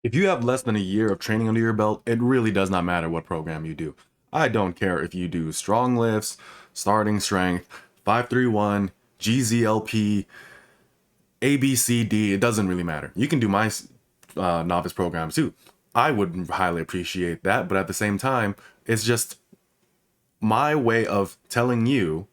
If you have less than a year of training under your belt, it really does not matter what program you do. I don't care if you do strong lifts, starting strength, 531, GZLP, ABCD, it doesn't really matter. You can do my novice programs too. I would highly appreciate that, but at the same time, it's just my way of telling you,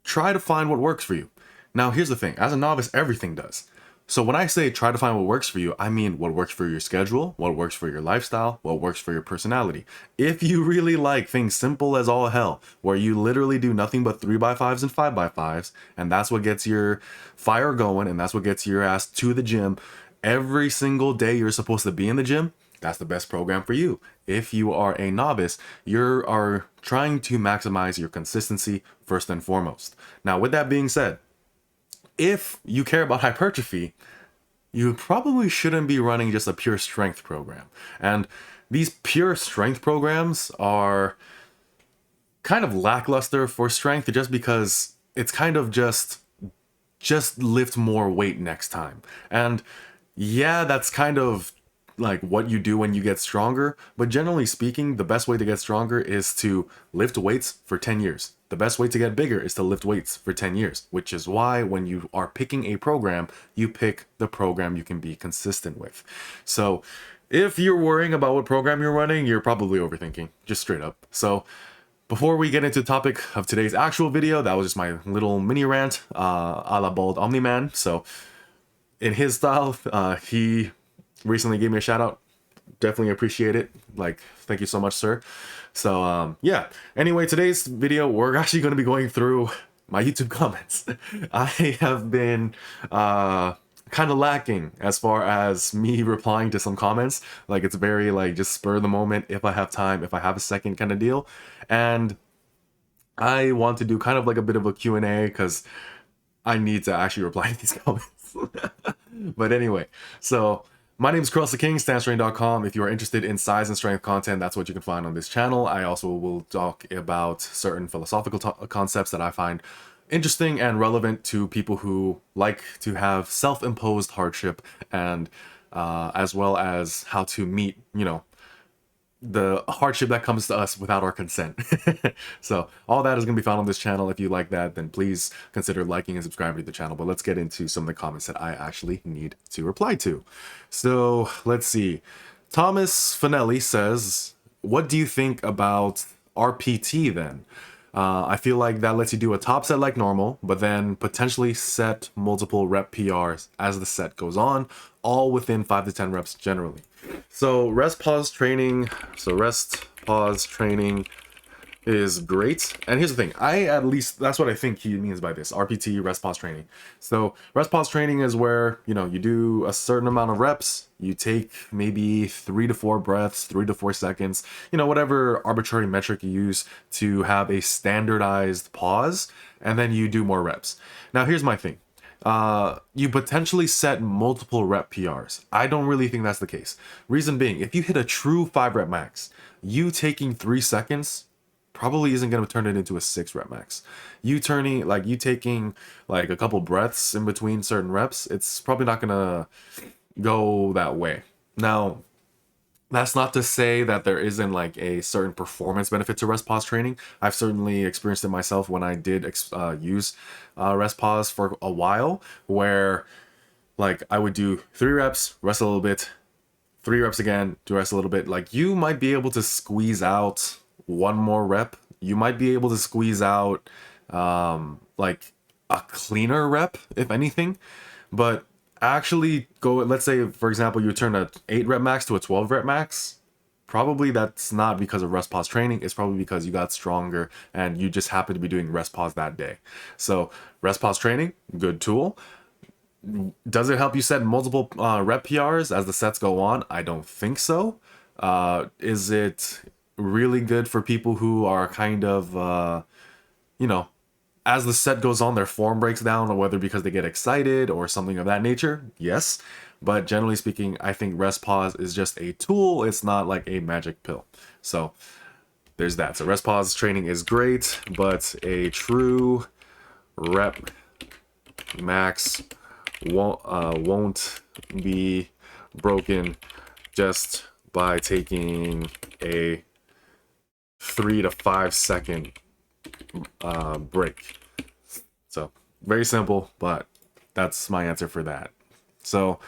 try to find what works for you. Now, here's the thing. As a novice, everything does. So when I say try to find what works for you, I mean what works for your schedule, what works for your lifestyle, what works for your personality. If you really like things simple as all hell, where you literally do nothing but 3x5s and 5x5s, and that's what gets your fire going, and that's what gets your ass to the gym every single day you're supposed to be in the gym, that's the best program for you. If you are a novice, you are trying to maximize your consistency first and foremost. Now, with that being said, if you care about hypertrophy, you probably shouldn't be running just a pure strength program. And these pure strength programs are kind of lackluster for strength just because it's kind of just lift more weight next time. And yeah, that's kind of like what you do when you get stronger, but generally speaking, the best way to get stronger is to lift weights for 10 years. The best way to get bigger is to lift weights for 10 years, which is why when you are picking a program, you pick the program you can be consistent with. So if you're worrying about what program you're running, you're probably overthinking, just straight up. So before we get into the topic of today's actual video, that was just my little mini rant, a la Bald Omni-Man. So in his style, he recently gave me a shout out. Definitely appreciate it. Like, thank you so much, sir. So, yeah. Anyway, today's video, we're actually going to be going through my YouTube comments. I have been kind of lacking as far as me replying to some comments. Like, it's very, like, just spur of the moment, if I have time, if I have a second kind of deal. And I want to do kind of like a bit of a Q&A because I need to actually reply to these comments. But anyway, so my name is Cross the King, StanceTraining.com. If you are interested in size and strength content, that's what you can find on this channel. I also will talk about certain philosophical concepts that I find interesting and relevant to people who like to have self-imposed hardship, and as well as how to meet, the hardship that comes to us without our consent. So all that is going to be found on this channel. If you like that, then please consider liking and subscribing to the channel. But let's get into some of the comments that I actually need to reply to. So let's see. Thomas Finelli says, what do you think about RPT then? I feel like that lets you do a top set like normal, but then potentially set multiple rep PRs as the set goes on, all within 5 to 10 reps generally. So rest pause training is great. And here's the thing, at least that's what I think he means by this, RPT, rest pause training. So rest pause training is where, you do a certain amount of reps, you take maybe 3 to 4 breaths, 3 to 4 seconds, whatever arbitrary metric you use to have a standardized pause, and then you do more reps. Now here's my thing. You potentially set multiple rep PRs. I don't really think that's the case. Reason being, if you hit a true 5 rep max, you taking 3 seconds probably isn't going to turn it into a 6 rep max. You taking like a couple breaths in between certain reps, it's probably not going to go that way. Now, that's not to say that there isn't like a certain performance benefit to rest pause training. I've certainly experienced it myself when I did use rest pause for a while, where like I would do 3 reps, rest a little bit, 3 reps again, do rest a little bit. Like you might be able to squeeze out one more rep. You might be able to squeeze out like a cleaner rep, if anything. But actually let's say, for example, you turn a 8 rep max to a 12 rep max. Probably that's not because of rest pause training. It's probably because you got stronger and you just happen to be doing rest pause that day. So rest pause training, good tool. Does it help you set multiple rep PRs as the sets go on? I don't think so. Is it really good for people who are kind of, as the set goes on, their form breaks down, or whether because they get excited or something of that nature? Yes. But generally speaking, I think rest pause is just a tool. It's not like a magic pill. So there's that. So rest pause training is great, but a true rep max won't be broken just by taking a 3 to 5 second break. So very simple, but that's my answer for that. So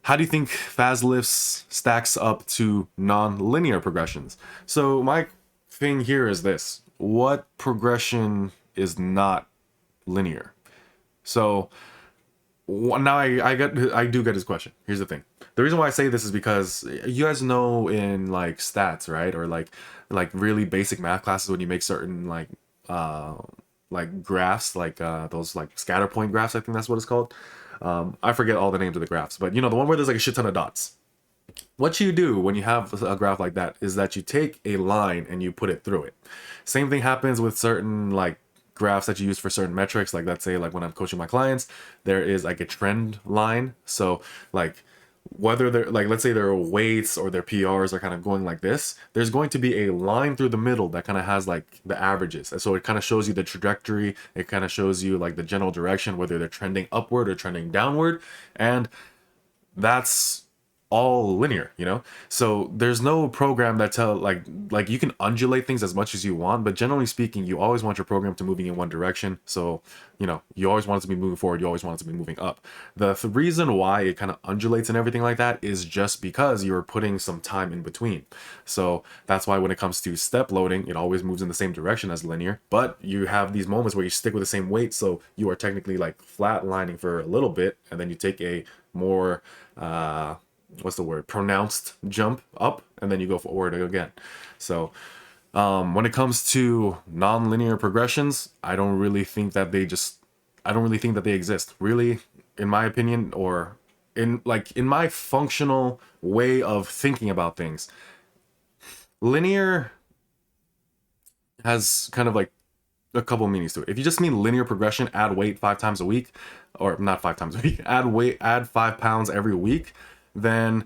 how do you think fast lifts stacks up to non-linear progressions? So my thing here is this: what progression is not linear? So now I do get his question. Here's the thing: the reason why I say this is because you guys know in like stats, right, or like really basic math classes, when you make certain like graphs, like those like scatter point graphs, I think that's what it's called. I forget all the names of the graphs, but you know, the one where there's like a shit ton of dots. What you do when you have a graph like that is that you take a line and you put it through it. Same thing happens with certain like graphs that you use for certain metrics. Like let's say like when I'm coaching my clients, there is like a trend line. So like whether they're like, let's say their weights or their PRs are kind of going like this, there's going to be a line through the middle that kind of has like the averages. And so it kind of shows you the trajectory. It kind of shows you like the general direction, whether they're trending upward or trending downward. And that's all linear, you know. So there's no program that tell like you can undulate things as much as you want, but generally speaking, you always want your program to moving in one direction. So you know, you always want it to be moving forward, you always want it to be moving up. The reason why it kind of undulates and everything like that is just because you're putting some time in between. So that's why when it comes to step loading, it always moves in the same direction as linear, but you have these moments where you stick with the same weight, so you are technically like flatlining for a little bit, and then you take a more what's the word, pronounced jump up, and then you go forward again. So when it comes to non-linear progressions, I don't really think that they exist, really, in my opinion, or in my functional way of thinking about things. Linear has kind of like a couple meanings to it. If you just mean linear progression, add weight 5 times a week, or not 5 times a week, add 5 pounds every week, then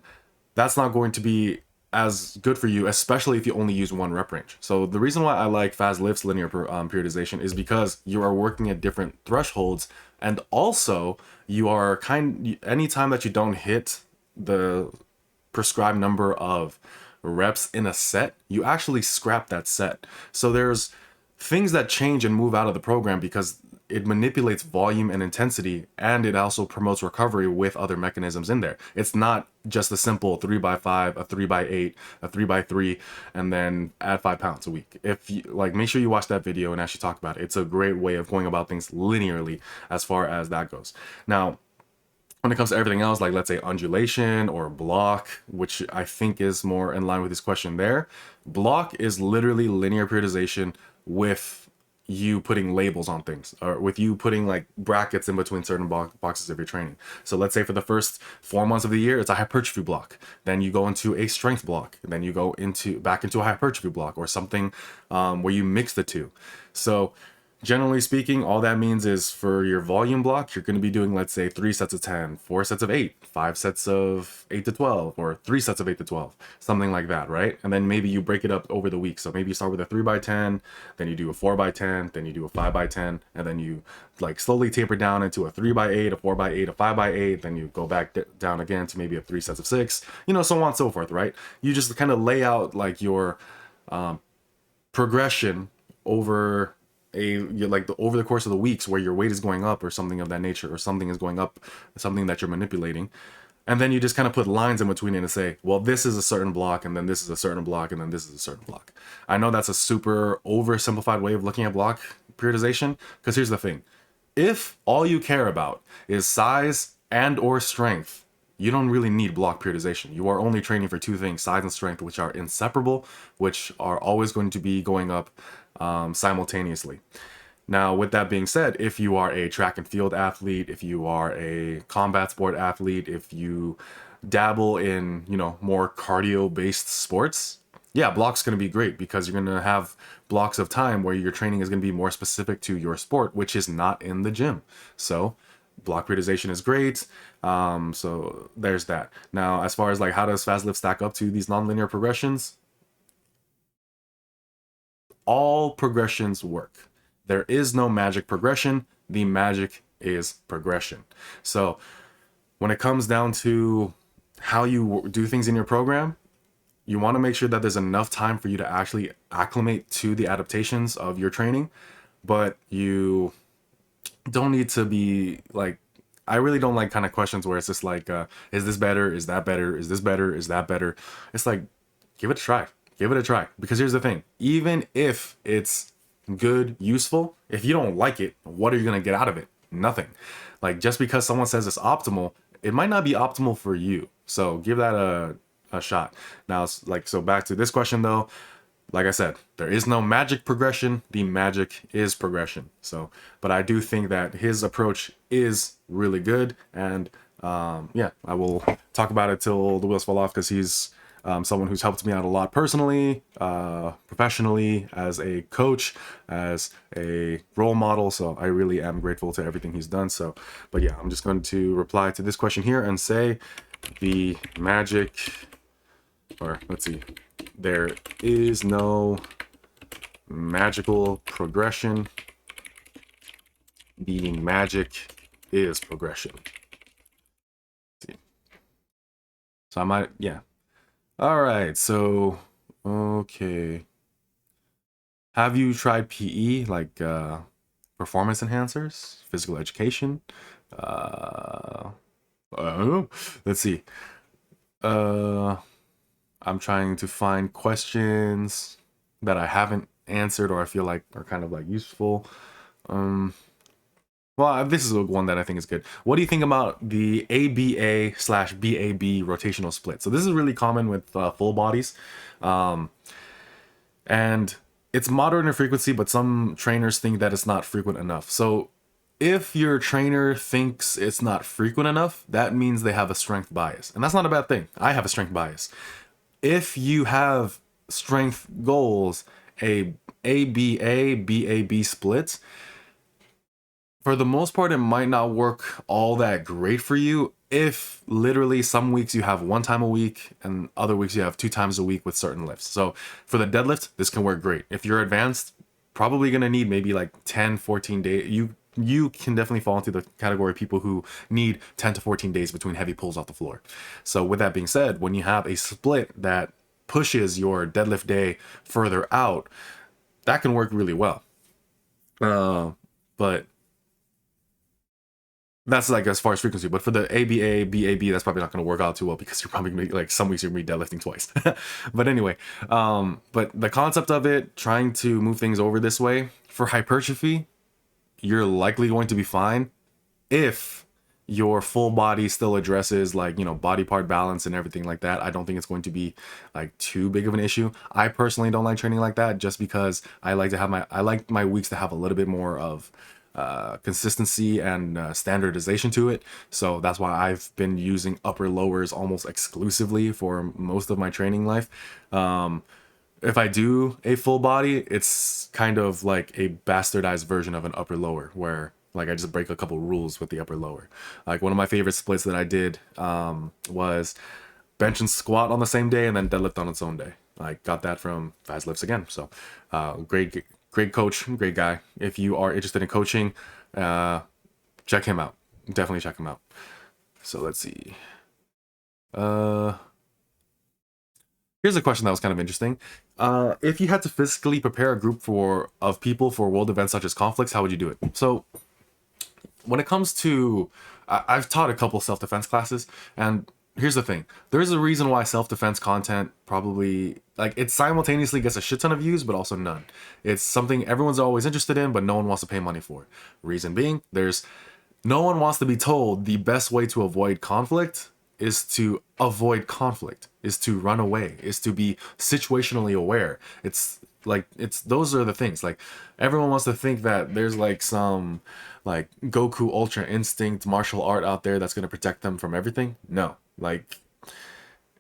that's not going to be as good for you, especially if you only use one rep range. So the reason why I like fast lifts linear periodization is because you are working at different thresholds, and also you are anytime that you don't hit the prescribed number of reps in a set, you actually scrap that set. So there's things that change and move out of the program because it manipulates volume and intensity, and it also promotes recovery with other mechanisms in there. It's not just a simple 3x5, a 3x8, a 3x3, and then add 5 pounds a week. If you like, make sure you watch that video and actually talk about it. It's a great way of going about things linearly as far as that goes. Now, when it comes to everything else, like let's say undulation or block, which I think is more in line with this question there, block is literally linear periodization with you putting labels on things, or with you putting like brackets in between certain boxes of your training. So let's say for the first 4 months of the year, it's a hypertrophy block. Then you go into a strength block. And then you go back into a hypertrophy block, or something where you mix the two. So generally speaking, all that means is for your volume block, you're going to be doing, let's say, 3 sets of 10, 4 sets of 8, 5 sets of 8 to 12, or 3 sets of 8 to 12, something like that, right? And then maybe you break it up over the week. So maybe you start with a 3x10, then you do a 4x10, then you do a 5x10, and then you like slowly taper down into a 3x8, a 4x8, a 5x8, then you go back down again to maybe a 3 sets of 6, you know, so on and so forth, right? You just kind of lay out like your progression over over the course of the weeks where your weight is going up or something of that nature, or something is going up, something that you're manipulating, and then you just kind of put lines in between it and say, well, this is a certain block, and then this is a certain block, and then this is a certain block. I know that's a super oversimplified way of looking at block periodization, because here's the thing: if all you care about is size and or strength, you don't really need block periodization. You are only training for two things, size and strength, which are inseparable, which are always going to be going up simultaneously. Now, with that being said, if you are a track and field athlete, if you are a combat sport athlete, if you dabble in, you know, more cardio-based sports, yeah, block's going to be great, because you're going to have blocks of time where your training is going to be more specific to your sport, which is not in the gym. So block periodization is great. So there's that. Now, as far as like how does fast lift stack up to these nonlinear progressions, all progressions work. There is no magic progression. The magic is progression. So when it comes down to how you do things in your program, you want to make sure that there's enough time for you to actually acclimate to the adaptations of your training, but you don't need to be like, I really don't like kind of questions where it's just like, is this better? Is that better? Is this better? Is that better? It's like, give it a try. Give it a try. Because here's the thing. Even if it's good, useful, if you don't like it, what are you going to get out of it? Nothing. Like, just because someone says it's optimal, it might not be optimal for you. So give that a shot. Now, like, so back to this question though. Like I said, there is no magic progression. The magic is progression. So, but I do think that his approach is really good. And yeah, I will talk about it till the wheels fall off, because he's someone who's helped me out a lot personally, professionally, as a coach, as a role model. So I really am grateful to everything he's done. So, but yeah, I'm just going to reply to this question here and say the magic, or let's see, there is no magical progression. The magic is progression. Let's see. So I might, yeah. All right, so, okay. Have you tried PE, like performance enhancers, physical education? I don't know. Let's see. Uh, I'm trying to find questions that I haven't answered or I feel like are kind of like useful. Well, this is one that I think is good. What do you think about the ABA/BAB rotational split? So this is really common with full bodies. And it's moderate in frequency, but some trainers think that it's not frequent enough. So if your trainer thinks it's not frequent enough, that means they have a strength bias. And that's not a bad thing. I have a strength bias. If you have strength goals, a ABA/BAB split, for the most part, it might not work all that great for you if literally some weeks you have 1 time a week and other weeks you have 2 times a week with certain lifts. So for the deadlift, this can work great. If you're advanced, probably going to need maybe like 10, 14 days. You can definitely fall into the category of people who need 10 to 14 days between heavy pulls off the floor. So with that being said, when you have a split that pushes your deadlift day further out, that can work really well. But that's like as far as frequency. But for the ABA/BAB, that's probably not going to work out too well, because you're probably gonna be, like, some weeks you're going to be deadlifting twice. But anyway, but the concept of it, trying to move things over this way, for hypertrophy, you're likely going to be fine if your full body still addresses, like, you know, body part balance and everything like that. I don't think it's going to be like too big of an issue. I personally don't like training like that, just because I like to have I like my weeks to have a little bit more of consistency and standardization to it. So that's why I've been using upper lowers almost exclusively for most of my training life. If I do a full body, it's kind of like a bastardized version of an upper lower, where like I just break a couple rules with the upper lower. Like one of my favorite splits that I did was bench and squat on the same day, and then deadlift on its own day. I got that from Fast Lifts again. So great coach, great guy. If you are interested in coaching, check him out. Definitely check him out. So let's see. Here's a question that was kind of interesting. If you had to physically prepare a group of people for world events such as conflicts, how would you do it? So when it comes to, I've taught a couple self-defense classes, and here's the thing. There's a reason why self-defense content probably, like, it simultaneously gets a shit ton of views, but also none. It's something everyone's always interested in, but no one wants to pay money for. Reason being, no one wants to be told the best way to avoid conflict is to avoid conflict, is to run away, is to be situationally aware. It's like, those are the things. Like, everyone wants to think that there's like some like Goku Ultra Instinct martial art out there that's going to protect them from everything. No, like,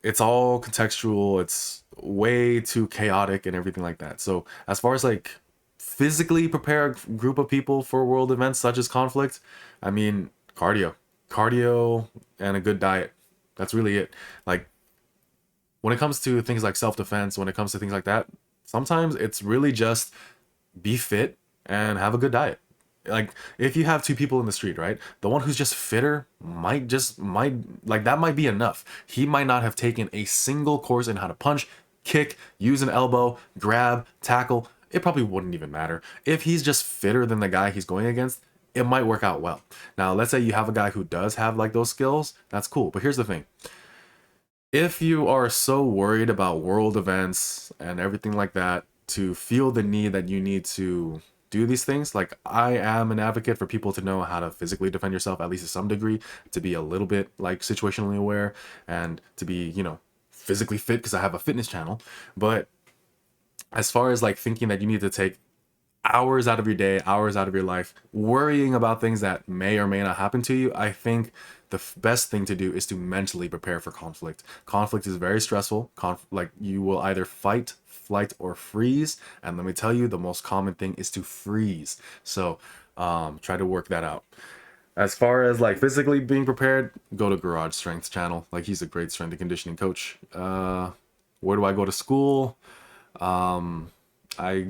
it's all contextual. It's way too chaotic and everything like that. So as far as like physically prepare a group of people for world events such as conflict, I mean, cardio and a good diet. That's really it. Like, when it comes to things like self-defense, when it comes to things like that, sometimes it's really just be fit and have a good diet. like if you have two people in the street, right? The one who's just fitter might like that might be enough. He might not have taken a single course in how to punch, kick, use an elbow, grab, tackle. It probably wouldn't even matter. If he's just fitter than the guy he's going against, it might work out well. Now, let's say you have a guy who does have like those skills, that's cool. But here's the thing. If you are so worried about world events and everything like that to feel the need that you need to do these things, like I am an advocate for people to know how to physically defend yourself, at least to some degree, to be a little bit like situationally aware and to be, you know, physically fit because I have a fitness channel. But as far as like thinking that you need to take hours out of your day, hours out of your life, worrying about things that may or may not happen to you, I think the best thing to do is to mentally prepare for conflict. Conflict is very stressful. Like you will either fight, flight, or freeze. And let me tell you, the most common thing is to freeze. So try to work that out. As far as like physically being prepared, go to Garage Strength channel. Like he's a great strength and conditioning coach. Where do I go to school? I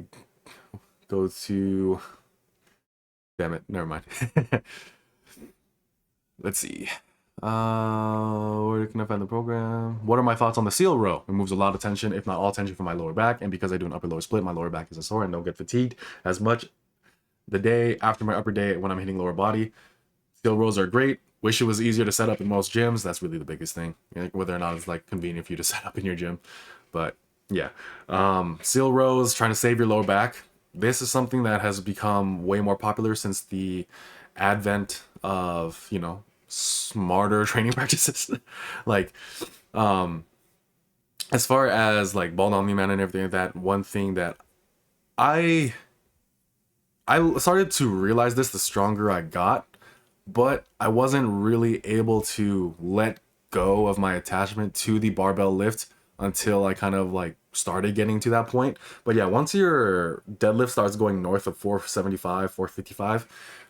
go to, damn it, never mind. Let's see. Where can I find the program? What are my thoughts on the seal row? It removes a lot of tension, if not all tension, from my lower back. And because I do an upper lower split, my lower back isn't sore and don't get fatigued as much the day after my upper day when I'm hitting lower body. Seal rows are great. Wish it was easier to set up in most gyms. That's really the biggest thing. Whether or not it's like convenient for you to set up in your gym. But yeah. Seal rows, trying to save your lower back. This is something that has become way more popular since the advent of, you know, smarter training practices. Like, as far as like ball down man and everything like that, one thing that I started to realize this the stronger I got, but I wasn't really able to let go of my attachment to the barbell lift until I kind of like started getting to that point. But yeah, once your deadlift starts going north of 475, 455,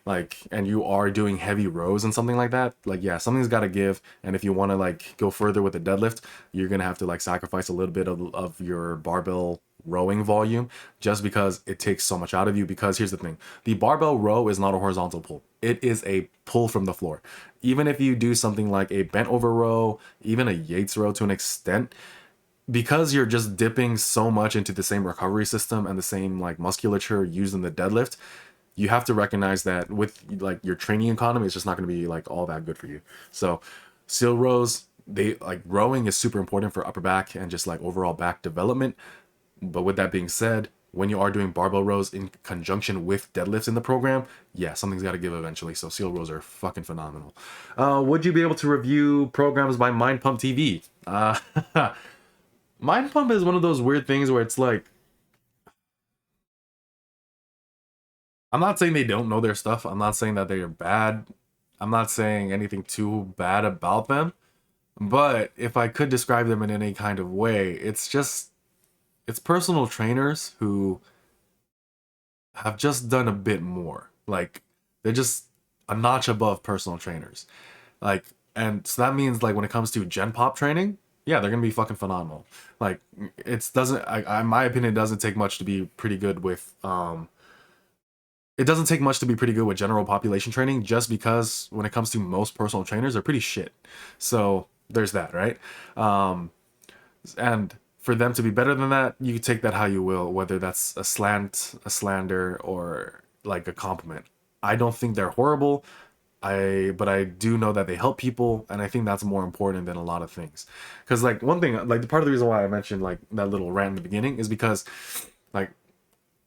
like, and you are doing heavy rows and something like that, like, yeah, something's got to give. And if you want to like go further with the deadlift, you're going to have to like sacrifice a little bit of your barbell rowing volume just because it takes so much out of you. Because here's the thing, the barbell row is not a horizontal pull, it is a pull from the floor. Even if you do something like a bent over row, even a Yates row to an extent, because you're just dipping so much into the same recovery system and the same like musculature used in the deadlift, you have to recognize that with like your training economy, it's just not going to be like all that good for you. So seal rows, they like rowing is super important for upper back and just like overall back development. But with that being said, when you are doing barbell rows in conjunction with deadlifts in the program, yeah, something's got to give eventually. So seal rows are fucking phenomenal. Would you be able to review programs by MindPumpTV? Mind Pump is one of those weird things where it's like, I'm not saying they don't know their stuff. I'm not saying that they are bad. I'm not saying anything too bad about them. But if I could describe them in any kind of way, it's personal trainers who have just done a bit more. Like, they're just a notch above personal trainers. Like, and so that means like when it comes to Gen Pop training, yeah, they're gonna be fucking phenomenal. Like, it doesn't, in my opinion, it doesn't take much to be pretty good with it doesn't take much to be pretty good with general population training, just because when it comes to most personal trainers, they're pretty shit. So there's that, right? And for them to be better than that, you can take that how you will, whether that's a slant, a slander, or like a compliment. I don't think they're horrible. But I do know that they help people, and I think that's more important than a lot of things. Because like one thing, like the part of the reason why I mentioned like that little rant in the beginning is because like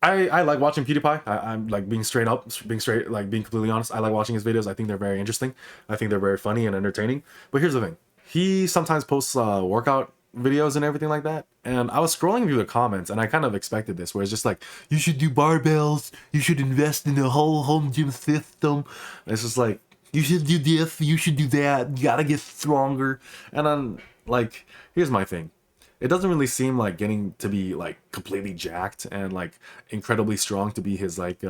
I like watching PewDiePie. I'm like being straight, like being completely honest. I like watching his videos. I think they're very interesting. I think they're very funny and entertaining. But here's the thing. He sometimes posts workout videos and everything like that. And I was scrolling through the comments and I kind of expected this, where it's just like, you should do barbells. You should invest in the whole home gym system. And it's just like, you should do this. You should do that. You gotta get stronger. And I'm like, here's my thing. It doesn't really seem like getting to be like completely jacked and like incredibly strong to be his like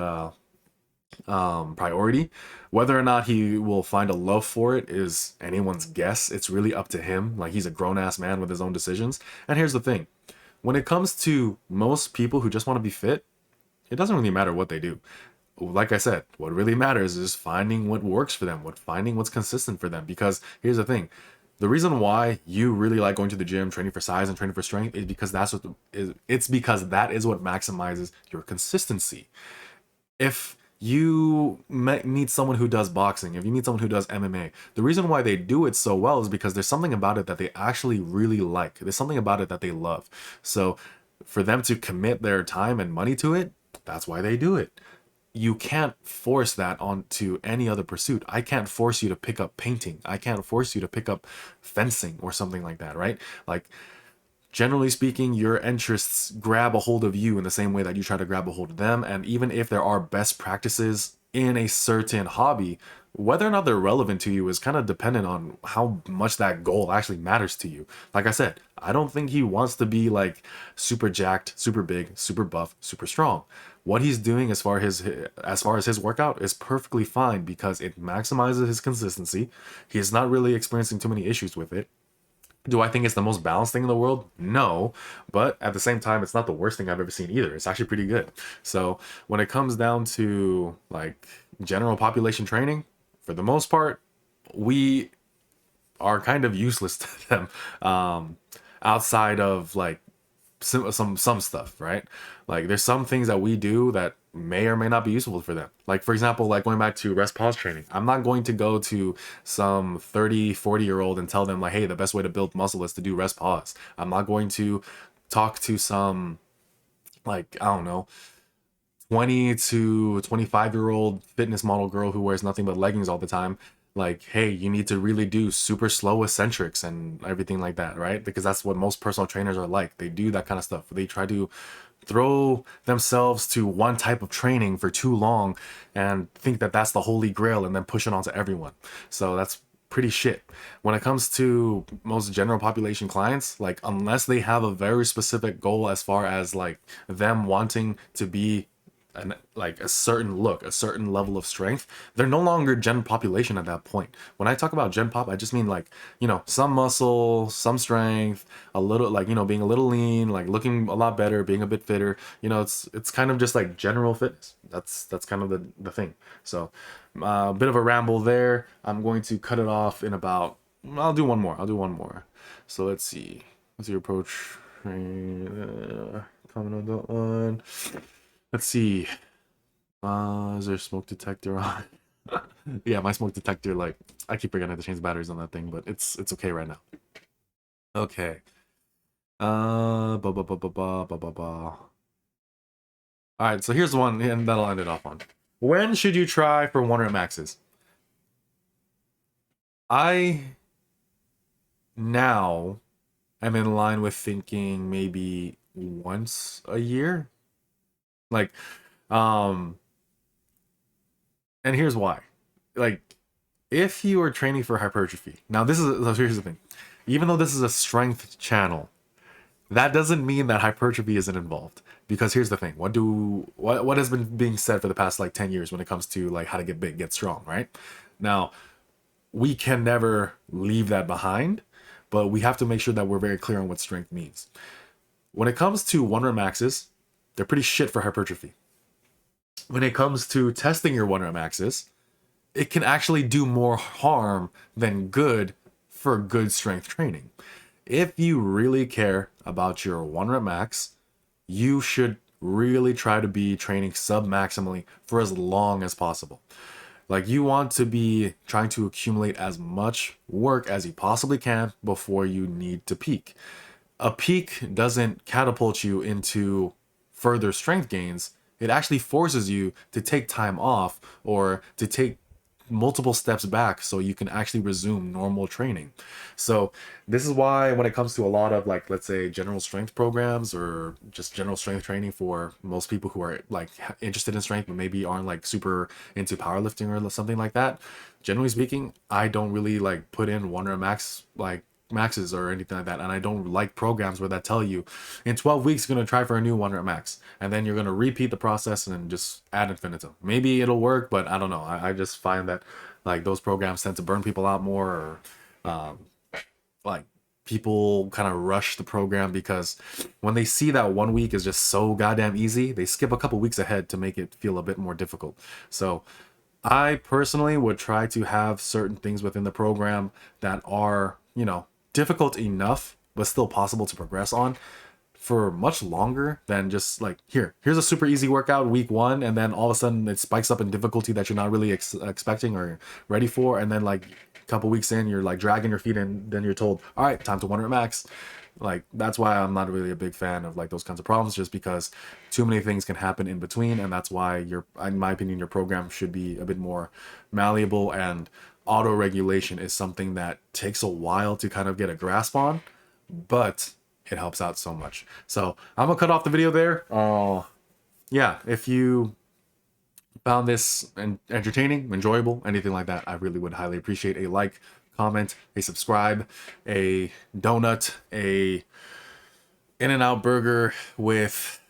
priority. Whether or not he will find a love for it is anyone's guess. It's really up to him. Like, he's a grown-ass man with his own decisions. And here's the thing. When it comes to most people who just want to be fit, it doesn't really matter what they do. like I said, what really matters is finding what works for them, finding what's consistent for them. Because here's the thing. The reason why you really like going to the gym, training for size and training for strength is because it's because that is what maximizes your consistency. If you meet someone who does boxing, if you meet someone who does MMA, the reason why they do it so well is because there's something about it that they actually really like. There's something about it that they love. So for them to commit their time and money to it, that's why they do it. You can't force that onto any other pursuit. I can't force you to pick up painting. I can't force you to pick up fencing or something like that, right? Like, generally speaking, your interests grab a hold of you in the same way that you try to grab a hold of them. And even if there are best practices in a certain hobby, whether or not they're relevant to you is kind of dependent on how much that goal actually matters to you. Like I said, I don't think he wants to be like super jacked, super big, super buff, super strong. What he's doing as far as his workout is perfectly fine because it maximizes his consistency. He is not really experiencing too many issues with it. Do I think it's the most balanced thing in the world? No, but at the same time, it's not the worst thing I've ever seen either. It's actually pretty good. So when it comes down to like general population training, for the most part, we are kind of useless to them, outside of like some stuff, right? Like there's some things that we do that may or may not be useful for them. Like for example, like going back to rest pause training. I'm not going to go to some 30-40-year-old and tell them like, hey, the best way to build muscle is to do rest pause. I'm not going to talk to some, like, I don't know, 20 to 25-year-old fitness model girl who wears nothing but leggings all the time, like, hey, you need to really do super slow eccentrics and everything like that, right? Because that's what most personal trainers are like. They do that kind of stuff. They try to throw themselves to one type of training for too long and think that that's the holy grail and then push it onto everyone. So that's pretty shit. When it comes to most general population clients, like unless they have a very specific goal as far as like them wanting to be like a certain look, a certain level of strength, they're no longer gen population at that point. When I talk about gen pop, I just mean like, some muscle, some strength, a little like, being a little lean, like looking a lot better, being a bit fitter. It's kind of just like general fitness. That's kind of the thing. So a bit of a ramble there. I'm going to cut it off in about, I'll do one more. So let's see. What's your approach? Comment on that one. Let's see. Is there a smoke detector on? Yeah, my smoke detector, like, I keep forgetting to change the batteries on that thing, but it's okay right now. Okay. Ba ba ba ba ba ba ba ba. All right, so here's one, and that'll end it off on. When should you try for 1 rep maxes? I now am in line with thinking maybe once a year. Like, um, and here's why. Like, if you are training for hypertrophy, now here's the thing. Even though this is a strength channel, that doesn't mean that hypertrophy isn't involved. Because here's the thing: what has been being said for the past like 10 years when it comes to like how to get big, get strong, right? Now, we can never leave that behind, but we have to make sure that we're very clear on what strength means. When it comes to 1 rep maxes, they're pretty shit for hypertrophy. When it comes to testing your 1 rep maxes, it can actually do more harm than good for good strength training. If you really care about your 1 rep max, you should really try to be training sub maximally for as long as possible. Like, you want to be trying to accumulate as much work as you possibly can before you need to peak. A peak doesn't catapult you into further strength gains. It actually forces you to take time off or to take multiple steps back so you can actually resume normal training. So this is why when it comes to a lot of like, let's say, general strength programs or just general strength training for most people who are like interested in strength but maybe aren't like super into powerlifting or something like that, generally speaking, I don't really like put in 1 rep max like maxes or anything like that, and I don't like programs where that tell you in 12 weeks you're going to try for a new 1 rep max and then you're going to repeat the process and then just ad infinitum. Maybe it'll work, but I don't know. I just find that like those programs tend to burn people out more, or like people kind of rush the program because when they see that 1 week is just so goddamn easy, they skip a couple weeks ahead to make it feel a bit more difficult. So I personally would try to have certain things within the program that are, you know, difficult enough but still possible to progress on for much longer than just like, here's a super easy workout week 1, and then all of a sudden it spikes up in difficulty that you're not really expecting or ready for, and then like a couple weeks in you're like dragging your feet and then you're told, all right, time to 1 rep max. Like, that's why I'm not really a big fan of like those kinds of problems, just because too many things can happen in between, and that's why in my opinion, your program should be a bit more malleable, and auto regulation is something that takes a while to kind of get a grasp on, but it helps out so much. So I'm gonna cut off the video there. Yeah, if you found this entertaining, enjoyable, anything like that, I really would highly appreciate a like, comment, a subscribe, a donut, a In-N-Out burger with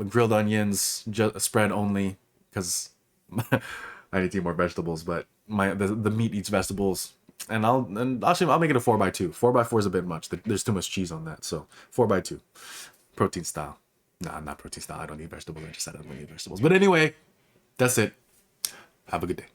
grilled onions, just spread only, because I need to eat more vegetables, but the meat eats vegetables. And I'll make it a 4x2. 4x4 is a bit much. There's too much cheese on that. So 4x2, protein style. Nah, not protein style. I don't eat vegetables. I just said I don't eat vegetables. But anyway, that's it. Have a good day.